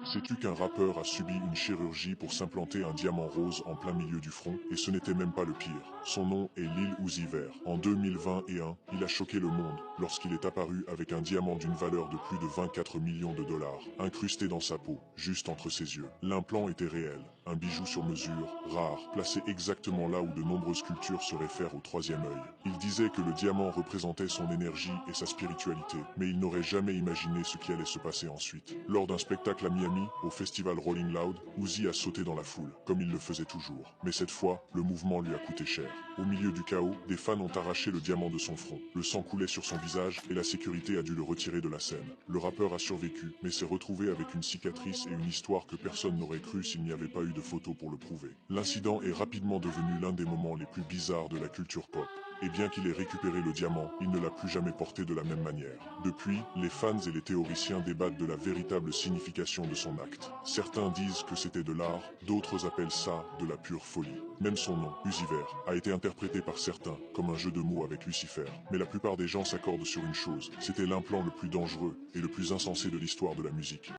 Sais-tu qu'un rappeur a subi une chirurgie pour s'implanter un diamant rose en plein milieu du front? Et ce n'était même pas le pire. Son nom est Lil Uzi Vert. En 2021, il a choqué le monde lorsqu'il est apparu avec un diamant d'une valeur de plus de 24 millions de dollars, incrusté dans sa peau, juste entre ses yeux. L'implant était réel, un bijou sur mesure, rare, placé exactement là où de nombreuses sculptures se réfèrent au troisième œil. Il disait que le diamant représentait son énergie et sa spiritualité, mais il n'aurait jamais imaginé ce qui allait se passer ensuite. Lors d'un spectacle à Miami, au festival Rolling Loud, Uzi a sauté dans la foule, comme il le faisait toujours. Mais cette fois, le mouvement lui a coûté cher. Au milieu du chaos, des fans ont arraché le diamant de son front. Le sang coulait sur son visage et la sécurité a dû le retirer de la scène. Le rappeur a survécu, mais s'est retrouvé avec une cicatrice et une histoire que personne n'aurait cru s'il n'y avait pas eu de photos pour le prouver. L'incident est rapidement devenu l'un des moments les plus bizarres de la culture pop. Et bien qu'il ait récupéré le diamant, il ne l'a plus jamais porté de la même manière. Depuis, les fans et les théoriciens débattent de la véritable signification de son acte. Certains disent que c'était de l'art, d'autres appellent ça de la pure folie. Même son nom, Uzi Vert, a été interprété par certains comme un jeu de mots avec Lucifer. Mais la plupart des gens s'accordent sur une chose, c'était l'implant le plus dangereux et le plus insensé de l'histoire de la musique.